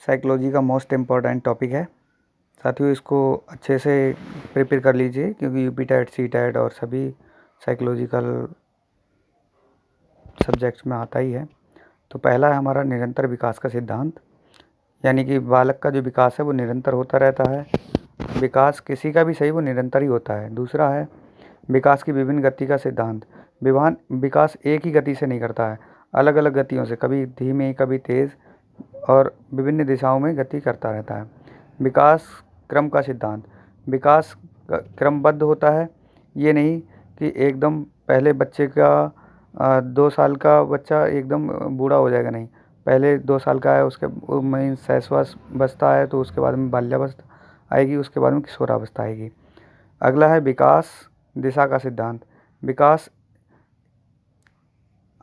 Psychology का most important topic है। साथियों, इसको अच्छे से प्रिपेयर कर लीजिए क्योंकि यूपी टेट, सी टेट और सभी साइकोलॉजिकल सब्जेक्ट्स में आता ही है। तो पहला है हमारा निरंतर विकास का सिद्धांत, यानी कि बालक का जो विकास है वो निरंतर होता रहता है। विकास किसी का भी सही, वो निरंतर ही होता है। दूसरा है विकास की विभिन्न गति का सिद्धांत। विकास एक ही गति से नहीं करता है, अलग अलग गतियों से, कभी धीमे कभी तेज़ और विभिन्न दिशाओं में गति करता रहता है। विकास क्रम का सिद्धांत। विकास क्रमबद्ध होता है, ये नहीं कि एकदम पहले बच्चे का 2 साल का बच्चा एकदम बूढ़ा हो जाएगा, नहीं। पहले 2 साल का है, उसके में शैशवावस्था है, तो उसके बाद में बाल्यावस्था आएगी, उसके बाद में किशोरावस्था आएगी। अगला है विकास दिशा का सिद्धांत। विकास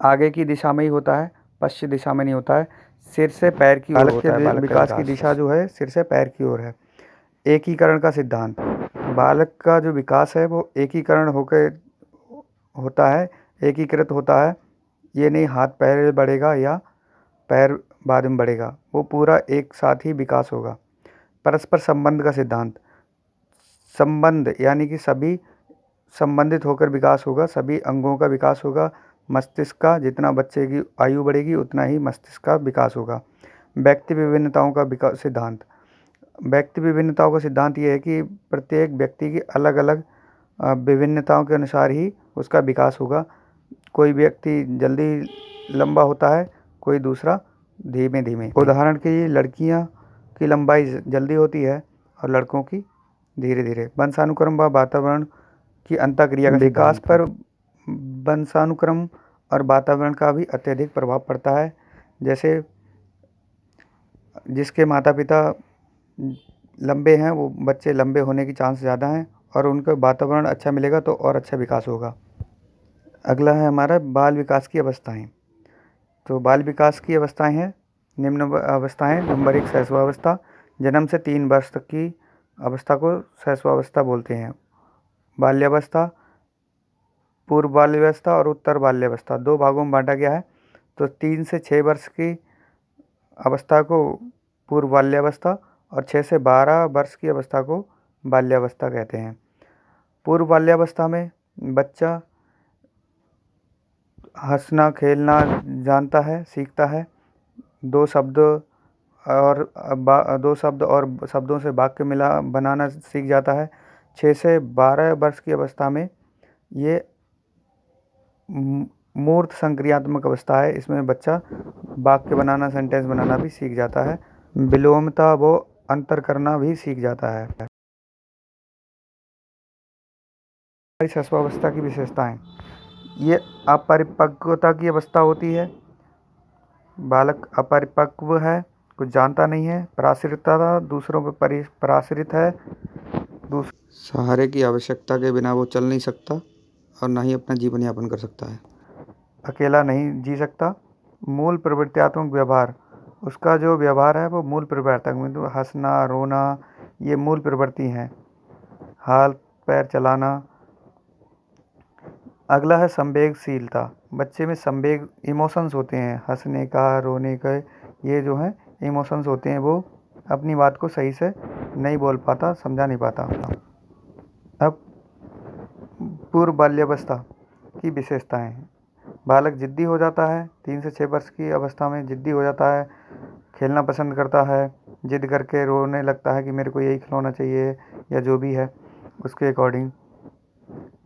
आगे की दिशा में ही होता है, पश्चिम दिशा में नहीं होता है। सिर से पैर की ओर होता है। बालक विकास की दिशा जो है सिर से पैर की ओर है। एकीकरण का सिद्धांत। बालक का जो विकास है वो एकीकरण होकर होता है, एकीकृत होता है। ये नहीं हाथ पहले बढ़ेगा या पैर बाद में बढ़ेगा, वो पूरा एक साथ ही विकास होगा। परस्पर संबंध का सिद्धांत। संबंध यानी कि सभी संबंधित होकर विकास होगा, सभी अंगों का विकास होगा। मस्तिष्क का जितना बच्चे की आयु बढ़ेगी उतना ही मस्तिष्क का विकास होगा। व्यक्ति विभिन्नताओं का विकास सिद्धांत। व्यक्ति विभिन्नताओं का सिद्धांत ये है कि प्रत्येक व्यक्ति की अलग अलग विभिन्नताओं के अनुसार ही उसका विकास होगा। कोई व्यक्ति जल्दी लंबा होता है, कोई दूसरा धीमे धीमे। उदाहरण के लिए लड़कियां की लंबाई जल्दी होती है और लड़कों की धीरे धीरे। वंशानुक्रम व वातावरण की अंतःक्रिया का विकास पर वंशानुक्रम और वातावरण का भी अत्यधिक प्रभाव पड़ता है। जैसे जिसके माता पिता लंबे हैं, वो बच्चे लंबे होने की चांस ज़्यादा हैं, और उनका वातावरण अच्छा मिलेगा तो और अच्छा विकास होगा। अगला है हमारा बाल विकास की अवस्थाएं। तो बाल विकास की अवस्थाएं हैं निम्न अवस्थाएं। नंबर 1 शैशवावस्था। जन्म से 3 वर्ष तक की अवस्था को शैशवावस्था बोलते हैं। बाल्यावस्था, पूर्व बाल्यावस्था और उत्तर बाल्यावस्था 2 भागों में बांटा गया है। तो 3 से 6 वर्ष की अवस्था को पूर्व बाल्यावस्था और 6 से 12 वर्ष की अवस्था को बाल्यावस्था कहते हैं। पूर्व बाल्यावस्था में बच्चा हंसना खेलना जानता है, सीखता है। 2 शब्द और शब्दों से वाक्य मिला बनाना सीख जाता है। 6 से 12 वर्ष की अवस्था में ये मूर्त संक्रियात्मक अवस्था है। इसमें बच्चा वाक्य बनाना, सेंटेंस बनाना भी सीख जाता है। विलोमता वो अंतर करना भी सीख जाता है। शैशवावस्था की विशेषताएं। ये अपरिपक्वता की अवस्था होती है। बालक अपरिपक्व है, कुछ जानता नहीं है। पराश्रितता, दूसरों पर पराश्रित है। सहारे की आवश्यकता के बिना वो चल नहीं सकता और ना ही अपना जीवन यापन कर सकता है। अकेला नहीं जी सकता। मूल प्रवृत्त्यात्मक व्यवहार। उसका जो व्यवहार है वो मूल प्रवृत्त्यात्मक, तो हंसना रोना ये मूल प्रवृत्ति हैं। हाथ पैर चलाना। अगला है संवेगशीलता। बच्चे में संवेग इमोशंस होते हैं, हंसने का, रोने का, ये जो हैं इमोशंस होते हैं। वो अपनी बात को सही से नहीं बोल पाता, समझा नहीं पाता। अब पूर्व बाल्यावस्था की विशेषताएं। बालक जिद्दी हो जाता है। 3 से 6 वर्ष की अवस्था में जिद्दी हो जाता है, खेलना पसंद करता है, जिद करके रोने लगता है कि मेरे को यही खिलौना चाहिए या जो भी है उसके अकॉर्डिंग।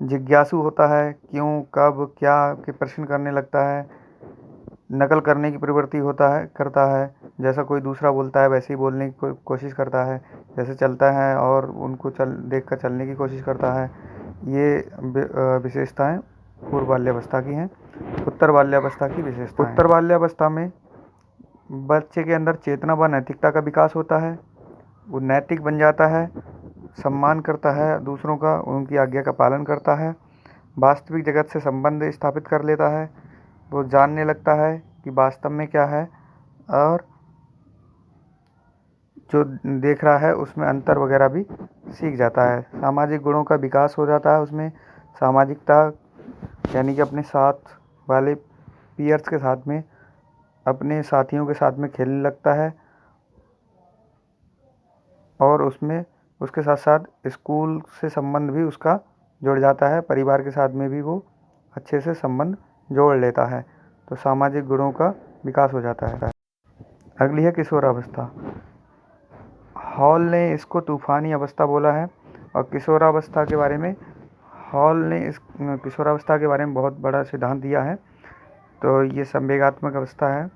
जिज्ञासु होता है, क्यों कब क्या के प्रश्न करने लगता है। नकल करने की प्रवृत्ति करता है। जैसा कोई दूसरा बोलता है वैसे ही बोलने की कोशिश करता है। जैसे चलता है और उनको देख कर चलने की कोशिश करता है। ये विशेषताएं पूर्व बाल्यावस्था की हैं। उत्तर बाल्यावस्था की विशेषताएं। उत्तर बाल्यावस्था में बच्चे के अंदर चेतना व नैतिकता का विकास होता है। वो नैतिक बन जाता है, सम्मान करता है दूसरों का, उनकी आज्ञा का पालन करता है, वास्तविक जगत से संबंध स्थापित कर लेता है। वो जानने लगता है कि वास्तव में क्या है और जो देख रहा है उसमें अंतर वगैरह भी सीख जाता है। सामाजिक गुणों का विकास हो जाता है उसमें। सामाजिकता यानी कि अपने साथ वाले पीयर्स के साथ में, अपने साथियों के साथ में खेलने लगता है। और उसमें उसके साथ साथ स्कूल से संबंध भी उसका जुड़ जाता है, परिवार के साथ में भी वो अच्छे से संबंध जोड़ लेता है, तो सामाजिक गुणों का विकास हो जाता है। अगली है किशोरावस्था। हॉल ने इसको तूफानी अवस्था बोला है और किशोरावस्था के बारे में हॉल ने इस किशोरावस्था के बारे में बहुत बड़ा सिद्धांत दिया है। तो ये संवेगात्मक अवस्था है।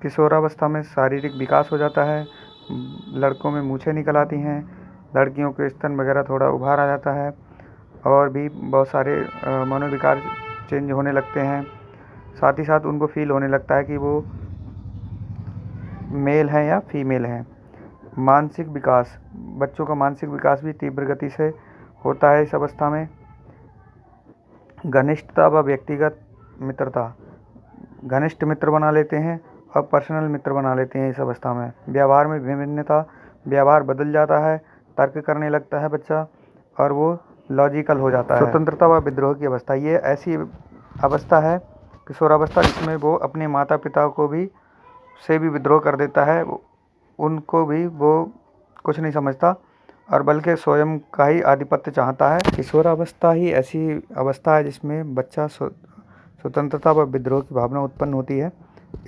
किशोरावस्था में शारीरिक विकास हो जाता है, लड़कों में मूछें निकल आती हैं, लड़कियों के स्तन वगैरह थोड़ा उभार आ जाता है और भी बहुत सारे मनोविकार चेंज होने लगते हैं। साथ ही साथ उनको फील होने लगता है कि वो मेल हैं या फीमेल हैं। मानसिक विकास, बच्चों का मानसिक विकास भी तीव्र गति से होता है इस अवस्था में। घनिष्ठता व व्यक्तिगत मित्रता, घनिष्ठ मित्र बना लेते हैं और पर्सनल मित्र बना लेते हैं इस अवस्था में। व्यवहार में विभिन्नता, व्यवहार बदल जाता है, तर्क करने लगता है बच्चा और वो लॉजिकल हो जाता है। स्वतंत्रता व विद्रोह की अवस्था, ये ऐसी अवस्था है किशोरावस्था जिसमें वो अपने माता पिता को भी से भी विद्रोह कर देता है, उनको भी वो कुछ नहीं समझता और बल्कि स्वयं का ही आधिपत्य चाहता है। किशोरावस्था ही ऐसी अवस्था है जिसमें बच्चा स्वतंत्रता व विद्रोह की भावना उत्पन्न होती है।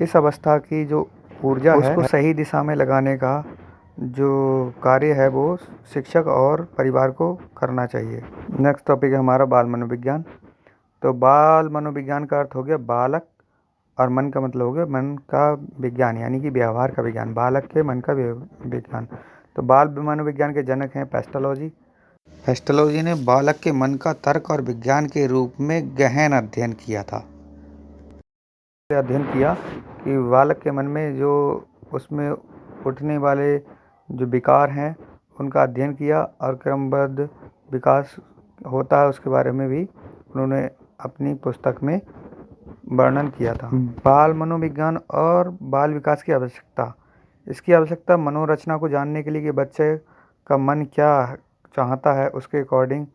इस अवस्था की जो ऊर्जा है उसको सही दिशा में लगाने का जो कार्य है वो शिक्षक और परिवार को करना चाहिए। नेक्स्ट टॉपिक है हमारा बाल मनोविज्ञान। तो बाल मनोविज्ञान का अर्थ हो गया बालक और मन का मतलब हो गया मन का विज्ञान, यानी कि व्यवहार का विज्ञान, बालक के मन का विज्ञान। तो बाल मनोविज्ञान के जनक हैं पेस्टलॉजी। पेस्टलॉजी ने बालक के मन का तर्क और विज्ञान के रूप में गहन अध्ययन किया था। अध्ययन किया कि बालक के मन में जो उसमें उठने वाले जो विकार हैं उनका अध्ययन किया और क्रमबद्ध विकास होता है उसके बारे में भी उन्होंने अपनी पुस्तक में वर्णन किया था। बाल मनोविज्ञान और बाल विकास की आवश्यकता, इसकी आवश्यकता मनोरचना को जानने के लिए कि बच्चे का मन क्या चाहता है उसके अकॉर्डिंग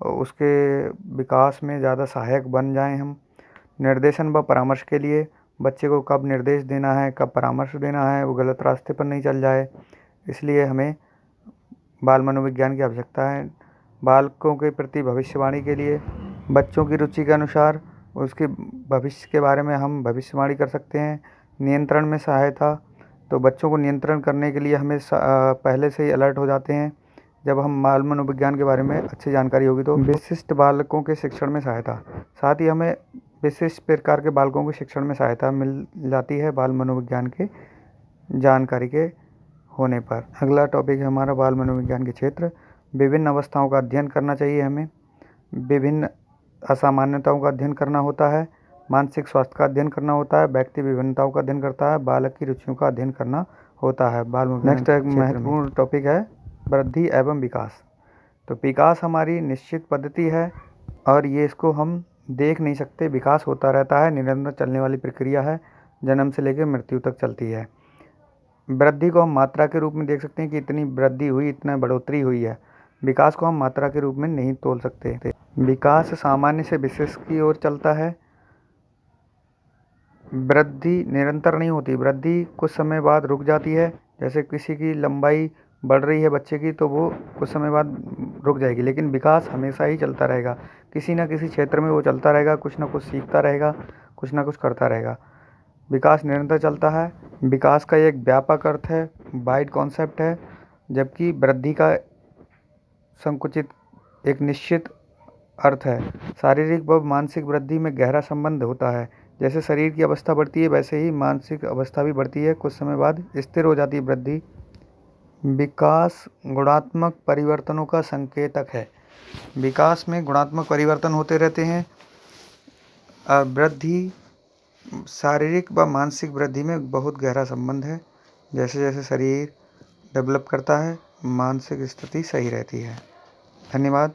उसके विकास में ज़्यादा सहायक बन जाएं हम। निर्देशन व परामर्श के लिए बच्चे को कब निर्देश देना है, कब परामर्श देना है, वो गलत रास्ते पर नहीं चल जाए, इसलिए हमें बाल मनोविज्ञान की आवश्यकता है। बालकों के प्रति भविष्यवाणी के लिए बच्चों की रुचि के अनुसार उसके भविष्य के बारे में हम भविष्यवाणी कर सकते हैं। नियंत्रण में सहायता, तो बच्चों को नियंत्रण करने के लिए हमें पहले से ही अलर्ट हो जाते हैं जब हम बाल मनोविज्ञान के बारे में अच्छी जानकारी होगी। तो विशिष्ट बालकों के शिक्षण में सहायता, साथ ही हमें विशिष्ट प्रकार के बालकों के शिक्षण में सहायता मिल जाती है बाल मनोविज्ञान के जानकारी के होने पर। अगला टॉपिक है हमारा बाल मनोविज्ञान के क्षेत्र। विभिन्न अवस्थाओं का अध्ययन करना चाहिए हमें, विभिन्न असामान्यताओं का अध्ययन करना होता है, मानसिक स्वास्थ्य का अध्ययन करना होता है, व्यक्ति विभिन्नताओं का अध्ययन करता है, बालक की रुचियों का अध्ययन करना होता है बाल मनोविज्ञान। नेक्स्ट एक महत्वपूर्ण टॉपिक है वृद्धि एवं विकास। तो विकास हमारी निश्चित पद्धति है और ये इसको हम देख नहीं सकते, विकास होता रहता है, निरंतर चलने वाली प्रक्रिया है, जन्म से लेकर मृत्यु तक चलती है। वृद्धि को हम मात्रा के रूप में देख सकते हैं कि इतनी वृद्धि हुई, इतना बढ़ोतरी हुई है। विकास को हम मात्रा के रूप में नहीं तोल सकते। विकास सामान्य से विशेष की ओर चलता है। वृद्धि निरंतर नहीं होती, वृद्धि कुछ समय बाद रुक जाती है। जैसे किसी की लंबाई बढ़ रही है बच्चे की तो वो कुछ समय बाद रुक जाएगी, लेकिन विकास हमेशा ही चलता रहेगा। किसी न किसी क्षेत्र में वो चलता रहेगा, कुछ ना कुछ सीखता रहेगा, कुछ ना कुछ करता रहेगा। विकास निरंतर चलता है। विकास का एक व्यापक अर्थ है, वाइड कॉन्सेप्ट है, जबकि वृद्धि का संकुचित एक निश्चित अर्थ है। शारीरिक व मानसिक वृद्धि में गहरा संबंध होता है। जैसे शरीर की अवस्था बढ़ती है वैसे ही मानसिक अवस्था भी बढ़ती है, कुछ समय बाद स्थिर हो जाती है वृद्धि। विकास गुणात्मक परिवर्तनों का संकेतक है। विकास में गुणात्मक परिवर्तन होते रहते हैं। वृद्धि शारीरिक व मानसिक वृद्धि में बहुत गहरा संबंध है। जैसे जैसे शरीर डेवलप करता है मानसिक स्थिति सही रहती है। धन्यवाद।